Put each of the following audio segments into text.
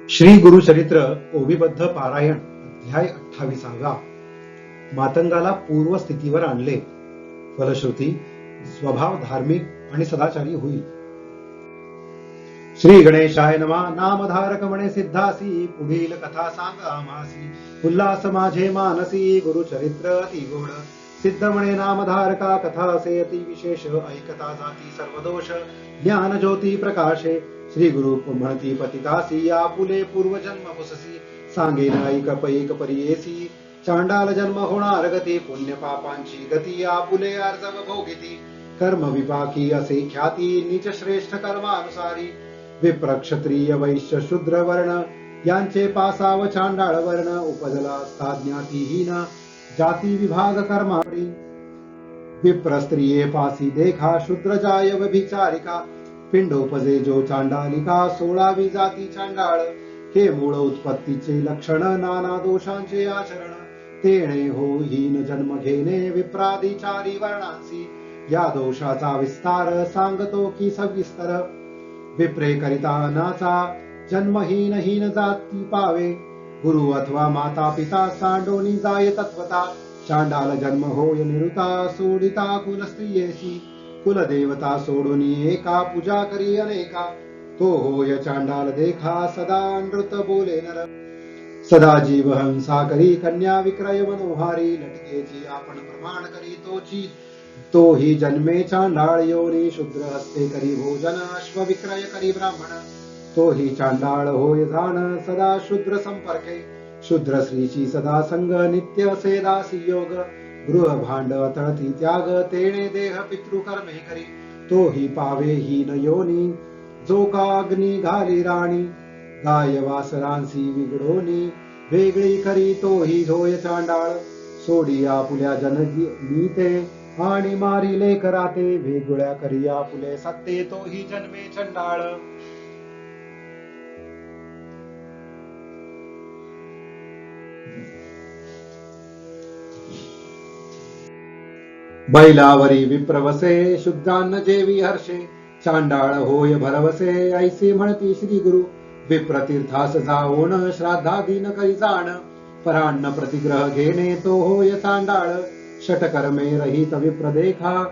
श्री गुरुचरित्र ओविबद्ध पारायण अध्याय 28. मातंगाला पूर्वस्थितीवर आणले. फलश्रुती स्वभाव धार्मिक आणि सदाचारी होईल. श्री गणेशाय नमः. नामधारक म्हणे सिद्धासी, पुढील कथा सांग आम्हासी. उल्हास माझे मानसी, गुरुचरित्र अति गोड. सिद्ध म्हणे नामधारका, कथा असे अति विशेष. ऐकता जाती सर्व दोष, ज्ञान ज्योती प्रकाशे. श्री गुरु म्हणती पतितासी, आपुले पूर्वजन्म पुससी. सांगेन ऐक पैक परियेसी, चांडाल जन्म होणार गती. पुण्य पापांची गती, आपुले अर्जव भोगिती. कर्म विपाकी असे ख्याती, नीच श्रेष्ठ कर्मानुसारी. विप्र क्षत्रिय वैश्य शूद्र वर्ण, यांचे पासाव चांडाळ वर्ण. उपजला असता ज्ञातीहीन, जाती विभाग कर्मावरी. विप्र स्त्रिये पासी देखा, शूद्र जाय व्यभिचारिका. पिंडोपजे जो चांडालिका, 16वी जाती चांडाळ. हे मूळ उत्पत्तीचे लक्षण, नाना दोषांचे आचरण. तेणे हो हीन जन्म घेणे, विप्रादिचारी वर्णांसी. या दोषाचा विस्तार सांगतो की सविस्तर. विप्रे करिता नाचा, जन्महीन हीन जाती पावे. गुरु अथवा माता पिता, सांडोनी जाय तत्वता. चांडाल जन्म होय निरुता, सोडिता कुल स्त्रियेसी. कुलदेवता सोडूनी एका, पूजा करी अनेका. तो होय चांडाल देखा, सदा नृत बोले नर. सदा जीव हंसा करी, कन्या विक्रय मनोहारी. लटकेची आपण प्रमाण करी तोची, तो ही जन्मे चांडाळ योनी. शूद्र हस्ते करी भोजन, अश्व विक्रय करी ब्राह्मण. तो ही चांडाळ होय जाण, सदा शूद्र संपर्के. शूद्र स्त्रीची सदा संग, नित्य असे दासी योग. गृह भांड तळती त्याग, तेणे देह पितृकर्मे करी. तो ही पावे हीन योनी, जो का अग्नी घाली राणी. गाय वासरांसी विगडोनी, वेगळी करी तो ही होय चांडाळ. सोडी आपुल्या जननीते, आणि मारी लेख राते. वेगळ्या करी आपुले सत्ते, तो ही जन्मे चंडाळ. बैलावरी विप्रवसे, शुद्धान्न जेवी हर्षे. चांडाळ होय भरवसे, ऐसे म्हणती श्री गुरु. विप्रतीर्थास जाओन, श्राद्धादीन करी जाण. परान्न प्रतिग्रह घेणे, तो होय चांडाळ. षटकर्मे रहित विप्र देखा,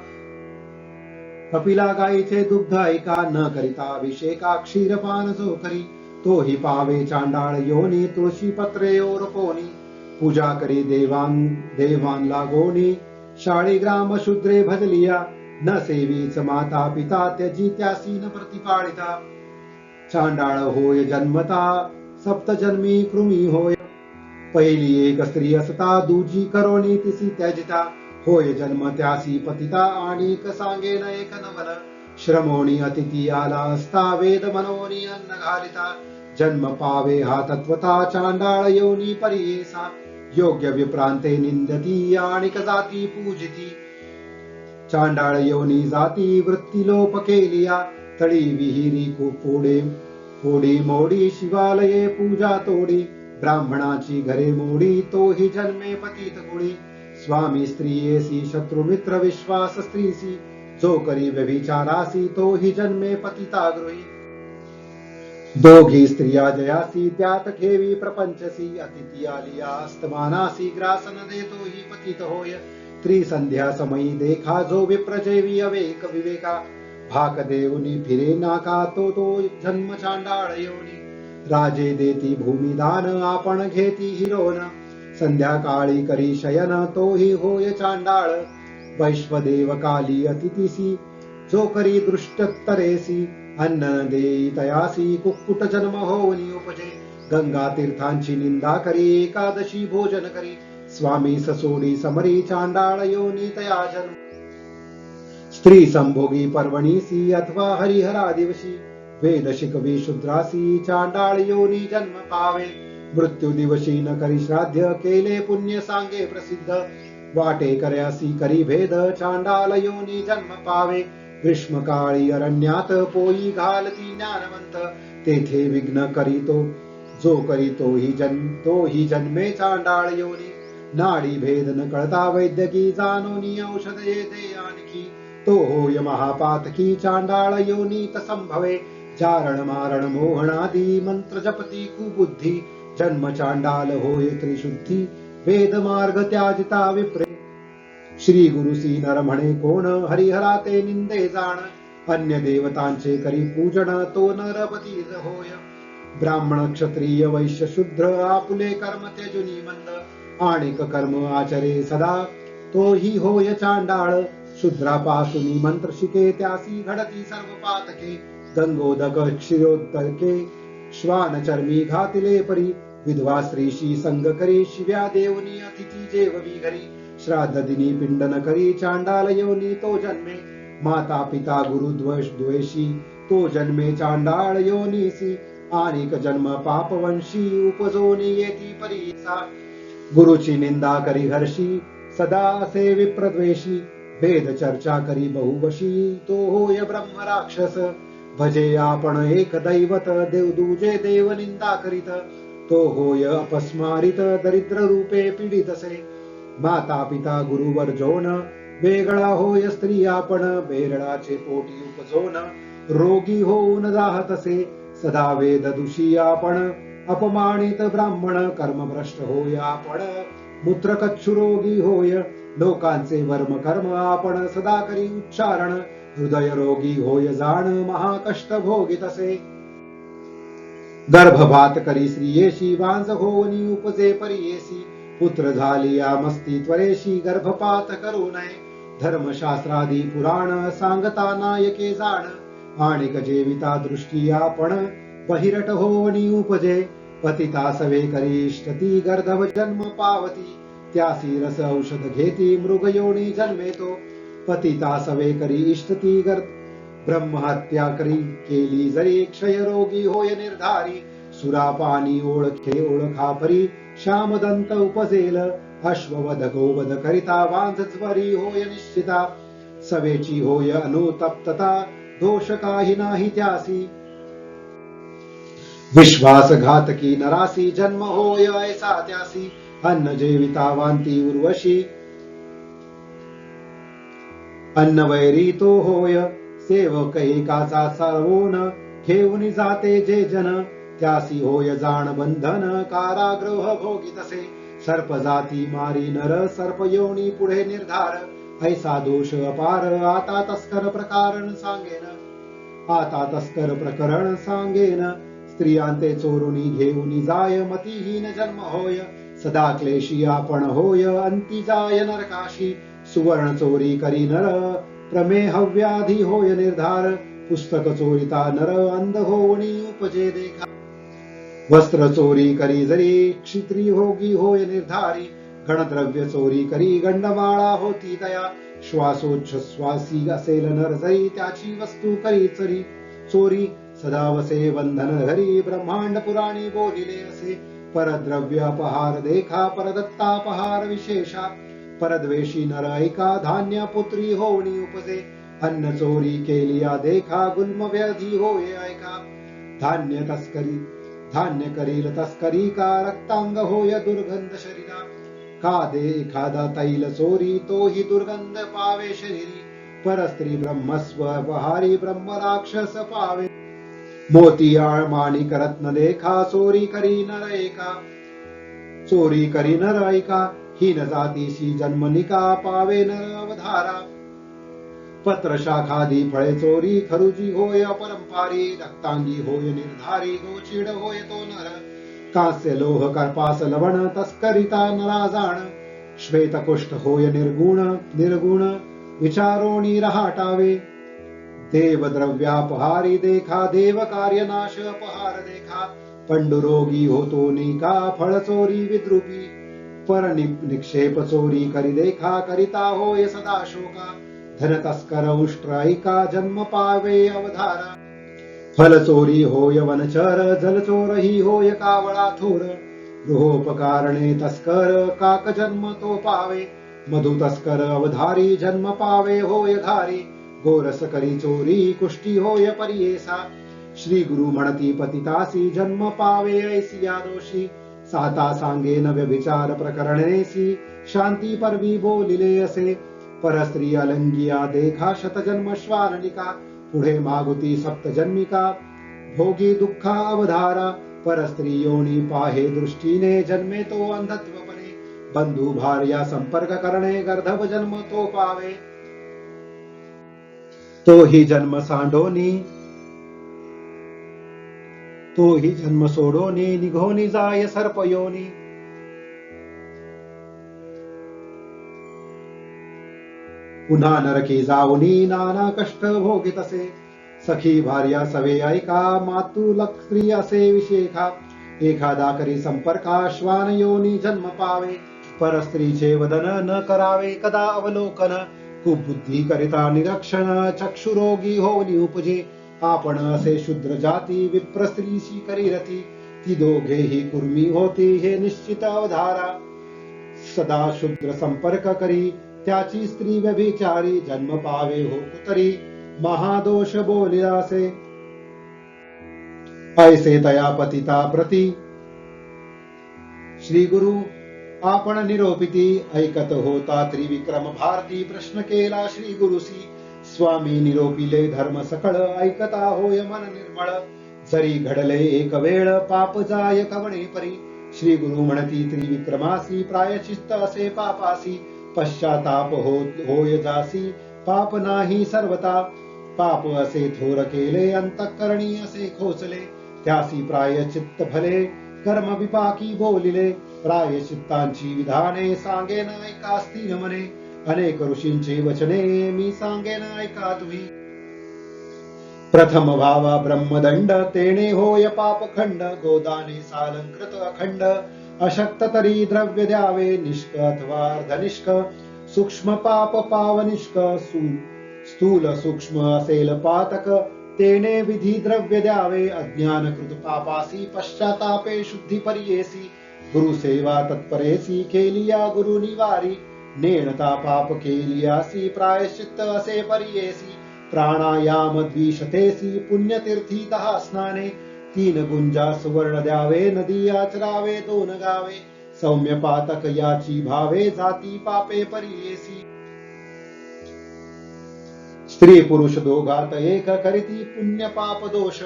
कपिला गायीचे दुग्ध ऐका. न करिता अभिषेका, क्षीरपान जो करी. तो ही पावे चांडाळ योनी, तुळशी पत्रे ओरपोनी. पूजा करी देवान लागोनी. शाळीग्राम शूद्रे भजलिया, न सेवीच माता पिता. त्याची त्यासी न प्रतिपाळिता. चांडाळ होय जन्मता, सप्तजन्मी कृमी होय. पहिली एक स्त्री असता, दुजी करोनी तिसी त्याजिता. होय जन्म त्यासी पतिता, आणि सांगेन एक नवल. श्रमोणी अतिथी आला असता, वेद मनोनी अन्न घालिता. जन्म पावे हा तत्वता, चांडाळ योनी परियेसा. योग्य विप्रांते निंदती, आणि जाती पूजिती. चांडाळ योनी जाती, वृत्ती लोप केलिया. तळी विहिरी फोडी मोडी, शिवालये पूजा तोडी. ब्राह्मणाची घरे मोडी, तो ही जन्मे पतित गुळी. स्वामी स्त्रियेसी शत्रुमित्र, विश्वास स्त्रीसी. जो करी व्यभिचारासी, तो ही जन्मे पतिता गृही. दोघी स्त्रिया जयासी, त्यात ठेवी प्रपंचसी. अतिथी आलिया अस्तमानासी, ग्रासन देतो ही पतित होय. त्रिसंध्या समयी देखा, जो विप्रजेवी अवेक विवेका. भाक देऊनी फिरे नाका, तो जन्म चांडाळ योनी. राजे देती भूमिदान, आपण घेती हिरोन. संध्याकाळी करी शयन, तो ही होय चांडाळ. वैश्वदेव काली अतिथीसी, जो करी दृष्टत्तरेसी. अन्न देई तयासी, कुक्कुट जन्म होऊनी उपजे. गंगा तीर्थांची निंदा करी, एकादशी भोजन करी. स्वामी ससोडी समरी, चांडाळ योनी तया जन्म. स्त्री संभोगी पर्वणीसी, अथवा हरिहरा दिवशी. वेद शिकवी शूद्रासी, चांडाळ योनी जन्म पावे. मृत्यू दिवशी न करी श्राद्ध, केले पुण्य सांगे प्रसिद्ध. वाटे करयासी करी भेद, चांडाळ योनी जन्म पावे. ग्रीष्मकाळी अरण्यात, पोई घालती ज्ञानवंत. तेथे विघ्न करीतो, जो करीतो ही जन्मे चांडाळ योनी. नाडी भेद न कळता, वैद्यकी जानोनी औषधे दे आणखी. तो होय महापातकी, चांडाळ योनीत संभवे. चारण मारण मोहनादी मंत्र जपती कुबुद्धी जन्म चांडाल होय त्रिशुद्धी वेद मार्ग त्याजिता विप्रे श्री गुरुसी नर म्हणे कोण हरिहरा ते निंदे जाण अन्य देवतांचे करी पूजन तो नरपती होय ब्राह्मण क्षत्रिय वैश्य शूद्र आपुले कर्म त्यजुनी मंद आणिक कर्म आचरे सदा तो ही होय चांडाळ शूद्रापासूनी मंत्र शिके त्यासी घडती सर्व पातके गंगोदक क्षीरोदके श्वान चर्मी घातिले परी विधवा स्त्रीशी संग करी शिव्या देवनी अतिथी जेववी घरी श्राद्ध दिनी पिंडन करी चांडाल योनी तो जन्मे माता पिता गुरु द्वेषी तो जन्मे चांडाळ योनीसी आणिक जन्म पापवंशी उपजोनी येती परीसा गुरुची निंदा करी हर्षी सदा असे विप्रद्वेषी वेद चर्चा करी बहुवशी तो होय ब्रह्म राक्षस भजे आपण एक दैवत देव दुजे देव निंदा करीत तो होय अपस्मारित दरिद्र रूपे पीडितसे माता पिता गुरुवर जोन वेगळा होय स्त्री आपण बेरळाचे पोटी उपजोन रोगी होऊन जाहतसे सदा वेद दूषी आपण अपमानित ब्राह्मण कर्मभ्रष्ट होय आपण मूत्रकच्छु रोगी होय लोकांचे वर्म कर्म आपण सदा करी उच्चारण हृदय रोगी होय जाण महाकष्ट भोगितसे गर्भभात करी स्त्रियेशी वांज होवनी उपजे परियेसी पुत्र झाली या मस्ती त्वरेशी गर्भपात करू नये धर्मशास्त्रादी पुराण सांगता नायके जाण आणिक जेविता दृष्टी आपण बहिरट होवनी उपजे पतिता सवे करीष्टती गर्धव जन्म पावती त्यासी रस औषध घेती मृगयोनी जन्मेतो पतिता सवे करी इष्टती ब्रह्महत्या करी केली जरी क्षयरोगी होय निर्धारी सुरापानी ओळखे ओळखा परी श्यामदंत उपजेल अश्ववध गोवध करिता वांझज्वरी होय निश्चिता सवेची होय अनुतप्तता दोष काही नाही त्यासी विश्वासघातकी नरासी जन्म होय ऐसा त्यासी अन्न जेविता वांती उर्वशी अन्न वैरी तो होय सेवक एकाचा सर्वोन घेऊन जाते जे जन त्यासी होय जाण बंधन कारागृह भोगितसे सर्प जाती मारी नर सर्प योनी पुढे निर्धार ऐसा दोष अपार आता तस्कर प्रकरण सांगेन स्त्रियांते चोरुनी घेऊनी जाय मतिहीन जन्म होय सदा क्लेशी आपण होय अंती जाय नरकाशी सुवर्ण चोरी करी नर प्रमेह व्याधी होय निर्धार पुस्तक चोरिता नर अंध होवणी उपजे देखा वस्त्र चोरी करी जरी क्षित्री होगी होय निर्धारी गणद्रव्य चोरी करी गंडमाळा होती तया श्वासोच्छ्वासी असेल नर जरी त्याची वस्तू करी चरी चोरी सदा वसे बंधन धरी ब्रह्मांड पुराणी बोलिले असे परद्रव्य अपहार देखा परदत्तापहार विशेषा परद्वेषी नर ऐका धान्य पुत्री होवणी उपजे अन्न चोरी केलिया देखा गुल्म व्याधी होय ऐका धान्य करील तस्करी का रक्तांग होय दुर्गंध शरीरा का दे एखादा तैल चोरी तो ही दुर्गंध पावे शरीरी परस्त्री ब्रह्मस्व अपहारी ब्रह्म राक्षस पावे मोतियाळ माणिक रत्न देखा चोरी करी नर ऐका हीन जातीशी जन्मनिका पावे नर अवधारा पत्र शाखादी फळे चोरी खरुजी होय अपरंपारी रक्तांगी होय निर्धारी गोचिड होय तो नर कांस्य लोह कर्पास लवण तस्करिता नरा जाण श्वेतकुष्ठ होय निर्गुण विचारोणी रहाटावे देव द्रव्यापहारी देखा देव कार्य नाश अपहार देखा पंडुरोगी होतो निका फळ चोरी विद्रुपी पर निक्षेप चोरी करी देखा करिता होय सदा शोका धन तस्कर उष्ट्रायिका जन्म पावे अवधारा फल चोरी होय वनचर जल चोर ही होय कावळा थोर गृहोपकारणे तस्कर काक जन्म तो पावे मधु तस्कर अवधारी जन्म पावे होय धारी गोरस करी चोरी कुष्टी होय परियेसा श्री गुरु म्हणती पतितासी जन्म पावे ऐसिया दोषी साता सांगे नव्य विचार प्रकरणेसी शांती परवी बोलिले असे परस्त्री अलंगिया देखा शतजन्म श्वाननिका पुढे मागुती सप्तजन्मिका भोगी दुःखा अवधारा परस्त्री योनी पाहे दृष्टीने जन्मे तो अंधत्वपणे बंधू भार्या संपर्क करणे गर्धभ जन्म तो पावे तो ही जन्म सांडोनी तो ही जन्म सोडोनी निघोनी जाय सर्पयोनी पुन्हा नरकी जाऊनी नाना कष्ट भोगी तसे सखी भार्या सवे ऐका मातू लक्ष्मी असे विशेखा एखादा करी संपर्का श्वान योनी जन्म पावे परस्त्रीचे वदन न करावे कदा अवलोकन कुबुद्धी करिता निरक्षण चक्षुरोगी होनी उपजे आपण असे शूद्र जाती विप्र स्त्रीशी करीरती ती दोघेही कुर्मी होती हे निश्चित अवधारा सदा शूद्र संपर्क करी त्याची स्त्री व्यभिचारी जन्म पावे हो कुतरी महादोष बोलियासे ऐसे तया पतिता प्रती श्री गुरु आपण निरोपिती ऐकत होता त्रिविक्रम भारती प्रश्न केला श्री गुरुसी स्वामी निरोपिले धर्म सकळ ऐकता होय मन निर्मळ जरी घडले एक वेळ पाप जाय कवणे परी श्री गुरु म्हणती त्रिविक्रमासी प्रायश्चित्त असे पापासी पश्चाताप होय जासी पाप नाही सर्वता पाप असे थोर केले अंतःकरणी असे खोचले त्यासी प्रायचित्त भले कर्म विपाकी बोलिले प्रायचित्तांची विधाने सांगेन ऐका स्थिर मने अनेक ऋषींची वचने मी सांगेन ऐका तुम्ही प्रथम भावा ब्रह्मदंड तेने होय पापखंड गोदाने सालंकृत अखंड अशक्त तरी द्रव्य द्यावे निष्क अथवा अर्धनिष्क सूक्ष्म पाप पावनिष्क स्थूल सूक्ष्म असेल पातक तेने विधी द्रव्य द्यावे अज्ञानकृत पापासी पश्चातापे शुद्धी पर्येसी गुरु सेवा तत्परेसी केलिया गुरु निवारी नेणता पाप केलियासी प्रायश्चित्त असे पर्येसी प्राणायाम द्विशतेसी पुण्यतीर्थी 10 स्नाने 3 गुंजा सुवर्ण द्यावे नदी आचरावे 2 गावे सौम्य पातक याची भावे जाती पापे पर्येसी स्त्री पुरुष दोघात एक करीती पुण्य पाप दोष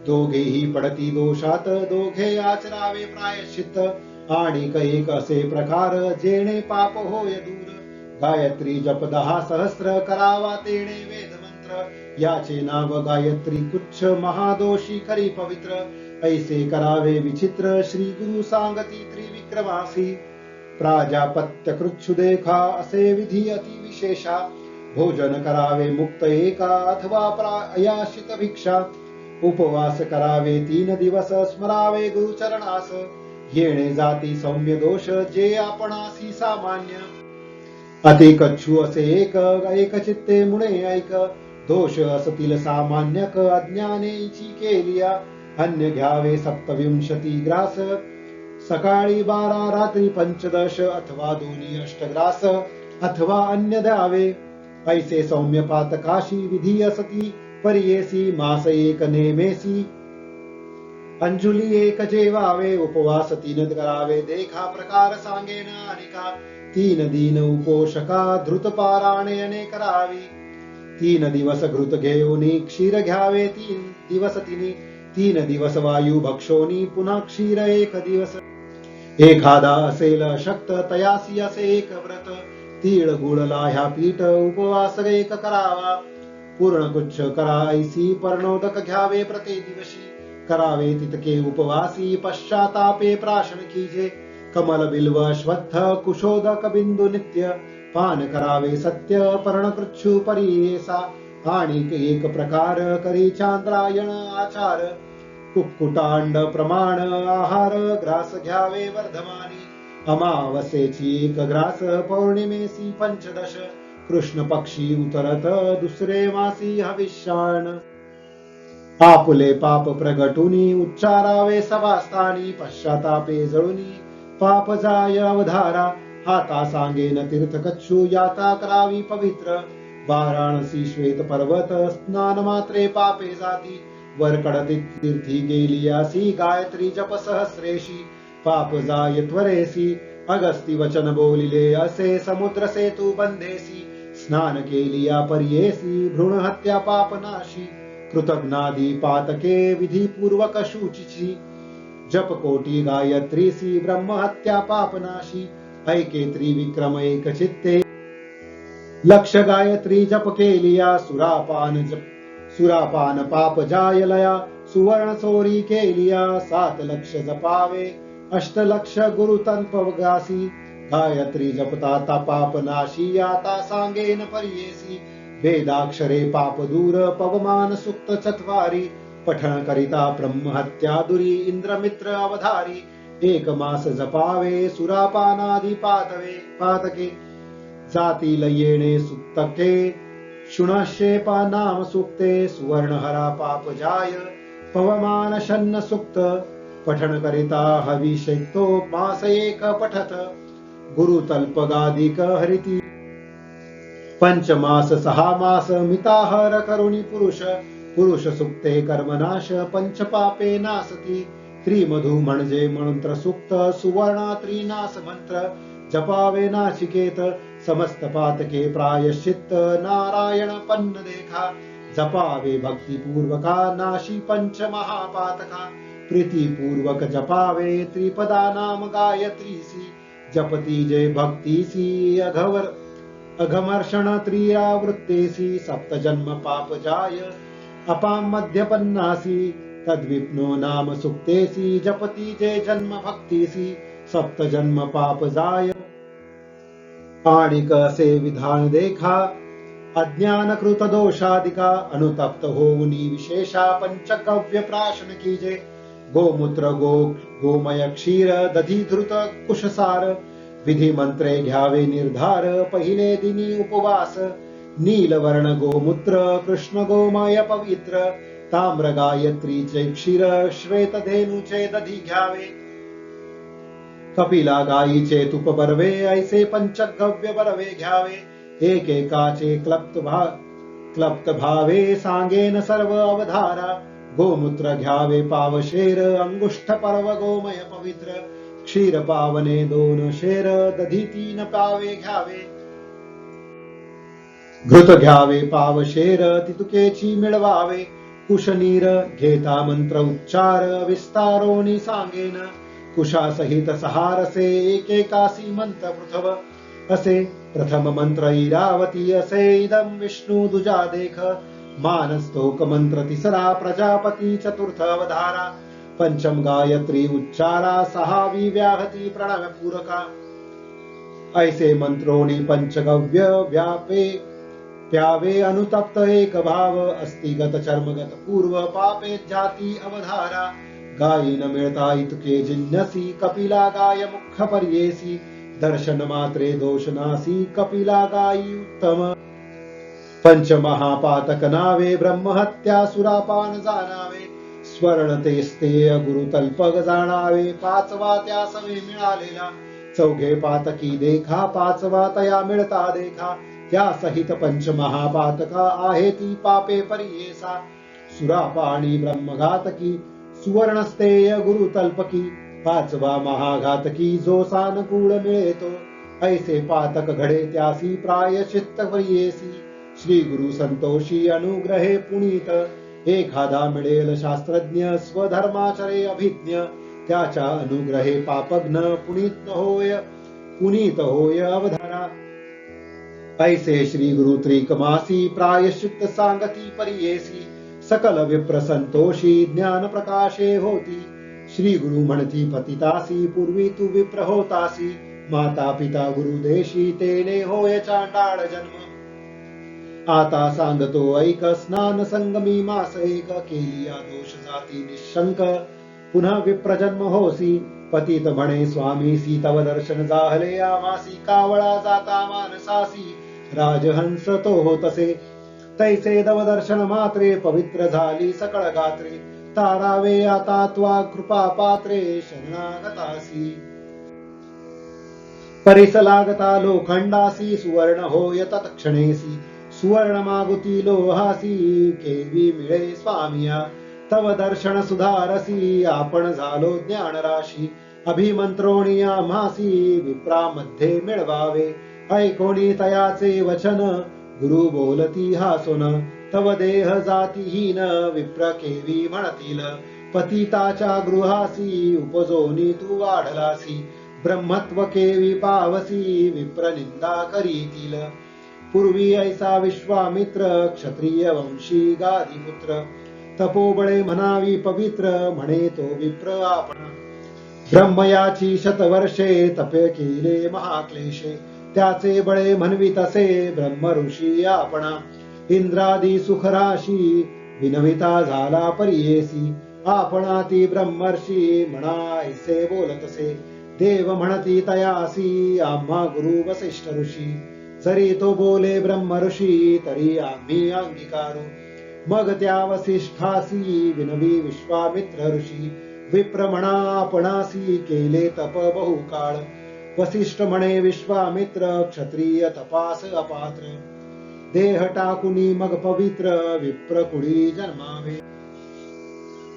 दोघेही पडती दोषात दोघे आचरावे प्रायश्चित्त आणि एक असे प्रकार जेणे पाप होय दूर गायत्री जप 10 सहस्र करावा तेणे वेद मंत्र याचे नाव गायत्री कुच्छ महादोषी करी पवित्र ऐसे करावे विचित्र श्री गुरु सांगती त्रिविक्रमासी प्राजापत्य कृच्छु देखा असे विधी अति विशेषा भोजन करावे मुक्त एका अथवा प्रायाशित भिक्षा उपवास करावे 3 दिवस स्मरावे गुरुचरणास येणे जाती सौम्य दोष जे आपणासी सामान्य अति कच्छु असे एक चित्ते मुळे ऐक दोष असतील सामान्यक अज्ञानेची केलिया अन्य घ्यावे 27 ग्रास सकाळी 12 रात्री 15 अथवा दोन्ही अष्टग्रास अथवा अन्य द्यावे ऐसे सौम्य पातकाशी विधी असती पर्येसी मास एक नेमेसी अंजुली एक जेवावे उपवास 3 करावे देखा प्रकार सांगेन अनिका 3 दिन उपोषका धृत पारायणे अनेक करावी 3 दिवस घृत घेऊनी क्षीर घ्यावे 3 दिवस 3 दिवस वायू भक्षोनी पुन्हा क्षीर 1 दिवस एखादा असेल अशक्त तयासी असे एक व्रत तीळ गुळ लाह्या पीठ उपवास 1 करावा पूर्ण कुच्छ करायसी पर्णोदक घ्यावे प्रति दिवशी करावे तितके उपवासी पश्चातापे प्राशन कीजे कमल बिल्व अश्वत्थ कुशोदक बिंदू नित्य पान करावे सत्य पर्णकृच्छू परियेसा आणि एक प्रकार करी चांद्रायण आचार कुक्कुटांड प्रमाण आहार ग्रास घ्यावे वर्धमानी अमावस्येची 1 ग्रास पौर्णिमेसी 15 कृष्ण पक्षी उतरत दुसरे मासी हविष्याण आपुले पाप प्रगटुनी उच्चारावे सभास्थानी पश्चातापे जळुनी पाप जाय अवधारा हाता सांगेन तीर्थ कच्छू याता करावी पवित्र वाराणसी श्वेत पर्वत स्नान मात्रे पापे जाती वरकडती तीर्थी गेलियासी गायत्री जप सहस्रेशी पाप जाय त्वरेसी अगस्ती वचन बोलिले असे समुद्र सेतू बंधेसी स्नान केलिया पर्येसी भ्रूण हत्या पाप नाशी कृतज्ञादी पातके विधिपूर्वक शुचिची जप कोटी गायत्रीसी ब्रह्महत्या पापनाशी ऐके त्रिविक्रम एक चित्ते लक्ष गायत्री जप केलिया सुरापान पाप जायलया सुवर्ण चोरी केलिया 7 लक्ष जपावे 8 लक्ष गुरुतल्पगासी गायत्री जपता पाप नाशी आता सांगेन पर्येसी वेदाक्षरे पाप दूर पवमान सुक्त चत्वारी पठण करिता ब्रह्महत्या दुरी इंद्रमित्र अवधारी 1 मास जपावे सुरापानादि पातके जाती लयेणे सुक्तके शुणशेपा नाम सुक्ते सुवर्णहरा पाप जाय पवमान शन्न सुक्त पठण करिता हविषेक्तो मास 1 पठत गुरुतल्पगादिक हरिती पंचमास 6 मास मिताहर करुणी पुरुष सुक्ते कर्मनाश पंच पापे नासती त्रिमधु म्हणजे मंत्र सुक्त सुवर्ण त्रिनाश मंत्र जपावे नाचिकेत समस्त पातके प्रायश्चित्त नारायण पन्न देखा जपावे भक्तिपूर्वका नाशी पंच महापातका प्रीतिपूर्वक जपावे त्रिपदा नाम गायत्रीसी जपती जय भक्तीसी अघमर्षण त्रियावृत्तेसी 7 जन्म पाप जाय अपाम मध्यपन्नासी तद्विप्नो नाम सुक्तेसी जपती जय जन्म भक्तीसी 7 जन्म पाप जाय आणिक से विधान देखा अज्ञान कृत दोषादिका अनुतप्त होऊनी विशेषा पंचगव्य प्राशन कीजे गोमूत्र गोमय क्षीर दधी धृत कुशसार विधी मंत्रे घ्यावे निर्धार पहिले दिनी उपवास नीलवर्ण गोमूत्र कृष्ण गोमय पवित्र ताम्र गायत्रीचे क्षीर श्वेत धेनुचे दधी घ्यावे कपिला गायीचे तुप बरवे ऐसे पंचगव्य बरवे घ्यावे एकेकाचे क्लप्त भावे सांगेन सर्व अवधारा गोमूत्र घ्यावे पावशेर अंगुष्ठ पर्व गोमय पवित्र क्षीर पावने 2 शेर दधी 3 पावे घ्यावे घृत घ्यावे पावशेर तितुकेची मिळवावे कुशनीर घेता मंत्र उच्चार विस्तारोनी सांगेन कुशासहित सहारसे एकेकासी मंत्र पृथव असे प्रथम मंत्र इरावती असे इदम विष्णु दुजा देख मानस्तोक मंत्र तिसरा प्रजापती चतुर्थ अवधारा पंचम गायत्री उच्चारा 6वी व्याहती प्रणव पूरका ऐसे मंत्रोनी पंचगव्य व्यापे प्यावे अनुतप्त एक भाव अस्तिगत चर्मगत पूर्व पापे जाती अवधारा गायी न मिळता इतके जिन्नसी कपिला गाय मुख पर्येसी दर्शन मात्रे दोषनासी कपिला गायी उत्तम पंच महापातक नावे ब्रह्महत्या सुरापान जाणावे स्वर्ण तेस्तेय गुरुतल्पग जाणावे 5वा त्या सवे मिळालेला 4 पातकी देखा 5वा तया मिळता देखा त्या सहित पंच महापातका आहे ती पापे पर्येसा सुरापाणी ब्रह्मघातकी सुवर्णस्तेय गुरुतल्पकी 5वा महाघातकी जो सानुकूळ मिळेतो ऐसे पातक घडे त्यासी प्रायश्चित्त पर्येसी श्री गुरु संतोषी अनुग्रहे पुनीत एखादा मिळेल शास्त्रज्ञ स्वधर्माचरे अभिज्ञ त्याच्या अनुग्रहे पापघ्न पुनीत होय अवधारा ऐसे श्री गुरु त्रिकमासी प्रायश्चित्त सांगती पर्येसी सकल विप्र संतोषी ज्ञान प्रकाशे होती श्री गुरु म्हणती पतितासी पूर्वी तू विप्र होतासी माता पिता गुरुदेशी तेने होय चांडाळ जन्म आता सांगतो ऐक स्नान संगमी मास 1 केलिया दोष जाती निशंक पुन्हा विप्र जन्म होसी पतित म्हणे स्वामीसी तव दर्शन जाहले आमासी कावळा जाता मानसासी राजहंस तो होतसे तैसे दव दर्शन मात्रे पवित्र झाली सकळ गात्रे तारावे आता त्वा कृपा पात्रे शरणागतासी परिस लागता लोखंडासी सुवर्ण होय तत्क्षणेसी सुवर्ण मागुती लोहासी केवी मिळे स्वामिया तव दर्शन सुधारसी आपण झालो ज्ञान राशी अभिमंत्रोणी आम्हासी विप्रामध्ये मिळवावे ऐकोणी तयाचे वचन गुरु बोलती हासोन तव देह जातीहीन विप्र केवी म्हणतील पतिताच्या गृहासी उपजोनी तू वाढलासी ब्रह्मत्व केवी पावसी विप्र निंदा करीतील पूर्वी ऐसा विश्वामित्र क्षत्रिय वंशी गादीपुत्र तपोबळे म्हणावी पवित्र म्हणे तो विप्र आपण ब्रह्मयाची शतवर्षे तपे केले महाक्लेशे त्याचे बळे म्हणवी तसे ब्रह्म ऋषी आपणा इंद्रादी सुखराशी विनविता झाला परियेसी आपणा ती ब्रह्मर्षी म्हणा ऐसे बोलतसे देव म्हणती तयासी आम्हा गुरु वसिष्ठ ऋषी जरी तो बोले ब्रह्म ऋषी तरी आम्ही अंगीकारू मग त्या वसिष्ठासी विनवी विश्वामित्र ऋषी विप्र म्हणा आपणासी केले तप बहुकाळ वसिष्ठ म्हणे विश्वामित्र क्षत्रिय तपास अपात्र देह टाकुनी मग पवित्र विप्र कुडी जन्मावे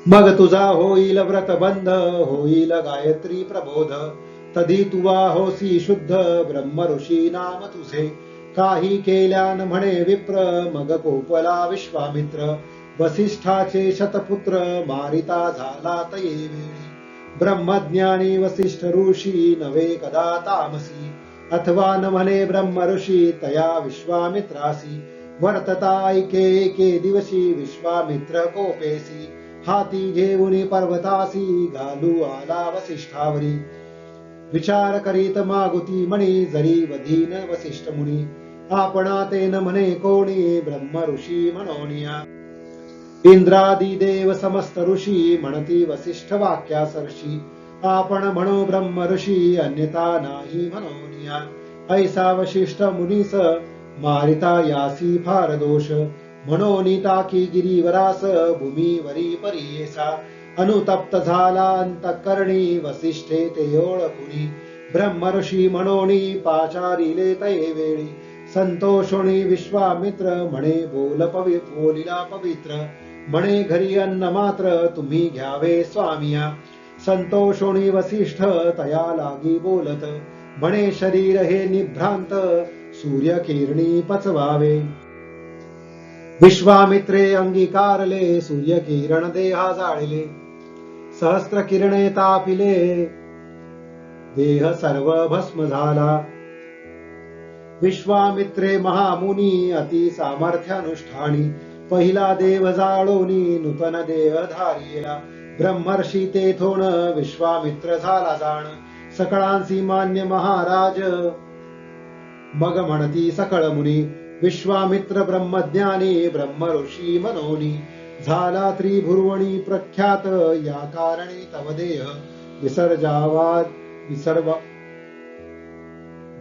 मग तुझा होईल व्रतबंध होईल गायत्री प्रबोध तधी तुवा होसी शुद्ध ब्रह्म ऋषी नाम तुझे काही केल्यान म्हणे विप्र मग कोपला विश्वामित्र वसिष्ठाचे शतपुत्र मारिता झाला तये वेळी ब्रह्मज्ञानी वसिष्ठ ऋषी नवे कदा तामसी अथवा न म्हणे ब्रह्म ऋषी तया विश्वामित्रासी वर्तता ऐके एके दिवशी विश्वामित्र कोपेसी हाती घेऊन पर्वतासी घालू आला वसिष्ठावरी विचार करीत मागुती म्हणी जरी वधीन वसिष्ठ मुनी आपणा ते न म्हणे कोणी ब्रह्म ऋषी म्हणोनिया इंद्रादी देव समस्त ऋषी म्हणती वसिष्ठ वाक्यासर्षी आपण म्हणो ब्रह्म ऋषी अन्यथा नाही म्हणोनिया ऐसा वशिष्ठ मुनीस मारिता यासी फार दोष म्हणोनी टाकी गिरीवरास भूमीवरी परियेसा अनुतप्त झाला अंतःकरणी वसिष्ठे ते ओळखुनी ब्रह्म ऋषी म्हणोनी पाचारिले तये वेळी संतोषोणी विश्वामित्र म्हणे बोलिला पवित्र म्हणे घरी अन्न मात्र तुम्ही घ्यावे स्वामिया संतोषोणी वसिष्ठ तया लागी बोलत म्हणे शरीर हे निभ्रांत सूर्य किरणी पचवावे विश्वामित्रे अंगीकारले सूर्य किरण देहा जाळले सहस्त्र किरणे तापिले देह सर्व भस्म झाला विश्वामित्रे महामुनी अति सामर्थ्यानुष्ठानी पहिला देव जाळोनी नूतन देह धारिला ब्रह्मर्षी तेथोन विश्वामित्र झाला जाण सकळांसी मान्य महाराज मग म्हणती सकळ मुनी विश्वामित्र ब्रह्मज्ञानी ब्रह्म ऋषी मनोनी झाला त्रिभुवनी प्रख्यात या कारणी तव देह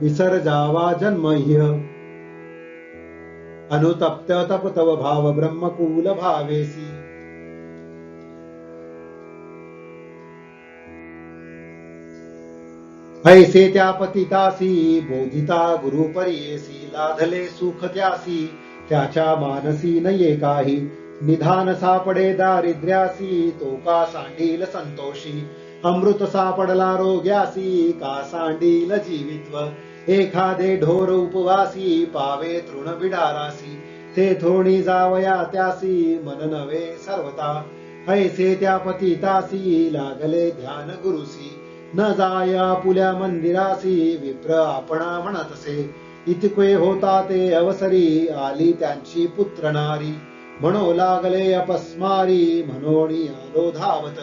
विसर्जावा जन्मह्य अनुतप्त तप तव भाव ब्रह्मकूल भावेसी ऐसे त्या पतितासी बोधिता गुरु परियेसी लाधले सुख त्यासी त्याच्या मानसी नये काही निधान सापडे दारिद्र्यासी तो का सांडील संतोषी अमृत सापडला रोग्यासी का सांडील जीवित्व एखादे ढोर उपवासी पावे तृण बिडारासी ते थोडी जावया त्यासी मन नवे सर्वता ऐसे त्या पतितासी लागले ध्यान गुरुसी न जाया पुल्या मंदिरासी विप्र आपणा म्हणतसे इतके होता ते अवसरी आली त्यांची पुत्र नारी म्हणो लागले अपस्मारी म्हणोनी आलो धावत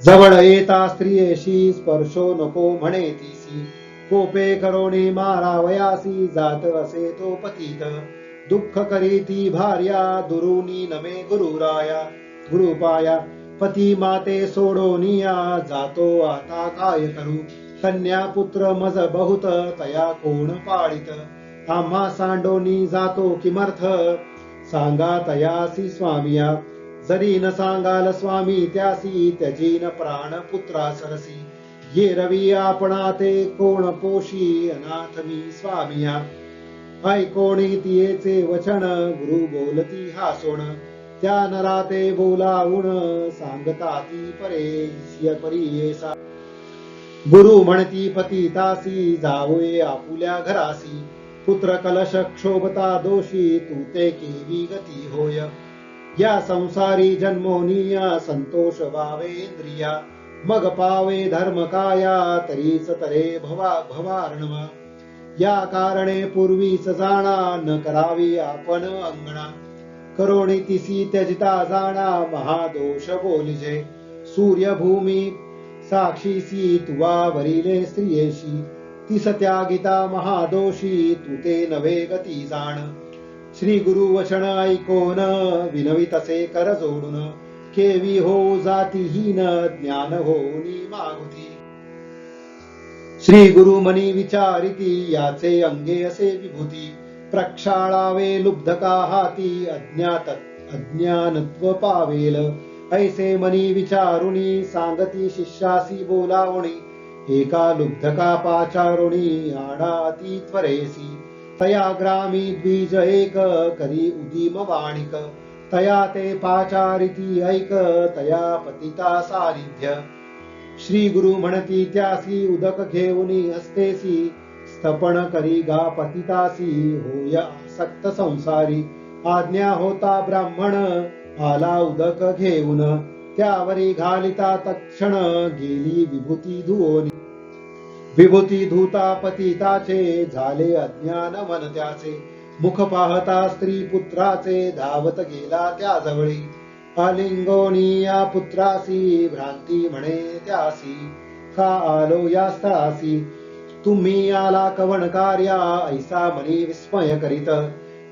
जवळ येता स्त्रियेशी स्पर्शो नको म्हणे तीसी कोपे करोनी मारावयासी जात असे तो पतित दुःख करी ती भार्या दुरुनी नमे गुरुपाया पती माते सोडोनिया जातो आता काय करू कन्या पुत्र मज बहुत तया कोण पाळित आम्हा सांडोनी जातो किमर्थ सांगा तयासी स्वामिया जरी न सांगाल स्वामी त्यासी त्यजीन प्राण पुत्रा सरसी ये रवी आपणा ते कोण पोशी अनाथ मी स्वामिया ऐकोणी तियेचे वचन गुरु बोलती हासोण त्या नराते बोलावून सांगता ती परेसा गुरु म्हणती पतितासी जावोये आपुल्या घरासी पुत्र कलश क्षोभता दोषी तू ते केवी गती होय. या संसारी जन्मोनिया संतोष भावेंद्रिया मग पावे धर्म काया तरीच तरे भवार्णवा. या कारणे पूर्वीच जाणा न करावी आपण अंगणा. करोणी तिसी त्यजिता जाणा महादोष बोलिजे. सूर्य भूमी साक्षीसी तुवा वरिले स्त्रियेशी. तिस त्यागिता महादोषी तू ते नवे गती जाण. श्री गुरु वचन ऐकोन विनवितसे कर जोडून. केवी हो जातीहीन ज्ञान होऊनी मागुती. श्री गुरु मनी विचारिती याचे अंगे असे विभूती. प्रक्षाळावे लुब्धका हाती अज्ञानत्व पावेल. ऐसे मनी विचारुणी सांगती शिष्यासी बोलावणी. एका लुब्धका पाचारुणी आणाती त्वरेसी. तया ग्रामी द्विज एक करी उदीम वाणिक. तया ते पाचारिती ऐक तया पतिता सानिध्य. श्री गुरु म्हणती त्यासी उदक घेऊनी हस्तेसी. स्थपन करी गा पतितासी होय आसक्त संसारी. आज्ञा होता ब्राह्मण आला उदक घेऊन. त्यावरी घालिता तक्षण गेली विभूती धुओनी. विभूती धुता पतिताचे झाले अज्ञान मन त्याचे. मुख पाहता स्त्री पुत्राचे धावत गेला त्याजवळी. आलिंगोनी या पुत्रासी भ्रांती म्हणे त्यासी. का आलो या स्थळासी तुम्ही आला कवण कार्या. ऐसा मनी विस्मय करीत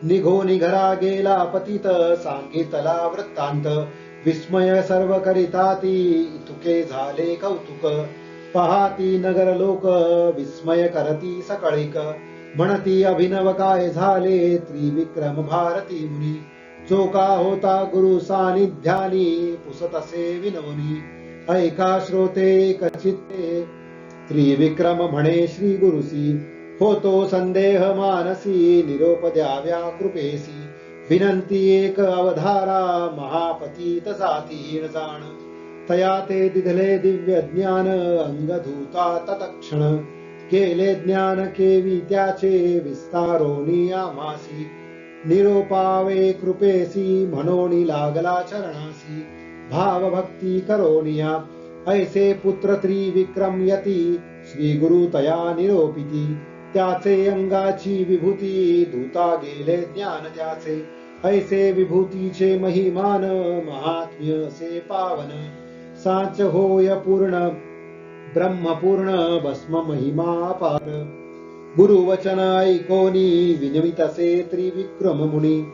निघोनी घरा गेला पतित. सांगितला वृत्तांत विस्मय सर्व करिता ती. इतुके झाले कौतुक पहाती नगर लोक. विस्मय करती सकळिक म्हणती अभिनव काय झाले. त्रिविक्रम भारती मुनी जो का होता गुरु सानिध्यानी. पुसतसे विनवनी ऐका श्रोते कचित्ते. त्रिविक्रम म्हणे श्री गुरुसी होतो संदेह मानसी. निरोप द्याव्या कृपेसी विनंती एक अवधारा. महापतीत जातीहीन जाण तया ते दिधले दिव्य ज्ञान. अंगधूता तत्क्षण केले ज्ञान केवी त्याचे. विस्तारोनी आमासी निरोपावे कृपेसी. म्हणोनी लागला चरणासी भाव भक्ती करोनिया. ऐसे पुत्र त्रिविक्रम यती श्री गुरु तया निरोपिती. त्याचे अंगाची विभूती धुता गेले ज्ञान त्याचे. ऐसे विभूतीचे महिमान महात्म्य असे पावन. साच होय पूर्ण ब्रह्मपूर्ण भस्म महिमा अपार. गुरु वचन ऐकोनी विनवितसे त्रिविक्रम मुनी.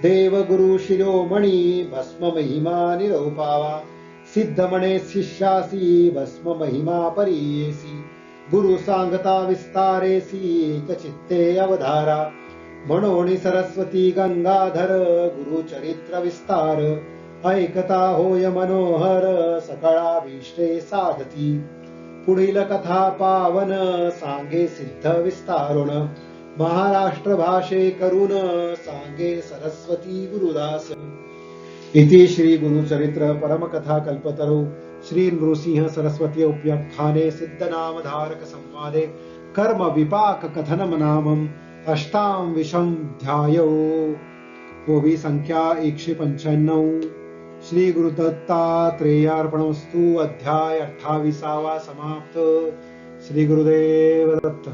देव गुरु शिरोमणी भस्म महिमा निरोपावा. सिद्ध म्हणे शिष्यासी भस्म महिमा परीयेसी. गुरु सांगता विस्तारेसी एक चित्ते अवधारा. म्हणोनी सरस्वती गंगाधर गुरु चरित्र विस्तार. ऐकता होय मनोहर सकळाभीष्टे साधती. पुढील कथा पावन सांगे सिद्ध विस्तारुण. महाराष्ट्र भाषे करून सांगे सरस्वती गुरुदास. इति श्री गुरुचरित्र परमकथा कल्पतरु श्री नृसिंह सरस्वती उप्याख्याने सिद्धनामधारक संवादे कर्म विपाक कथनम नामम अष्टाविंशोऽध्यायो. ओवी संख्या 195. श्री गुरुदत्तात्रेयार्पणमस्तु. अध्याय 28 समाप्त. श्री गुरुदेव दत्त.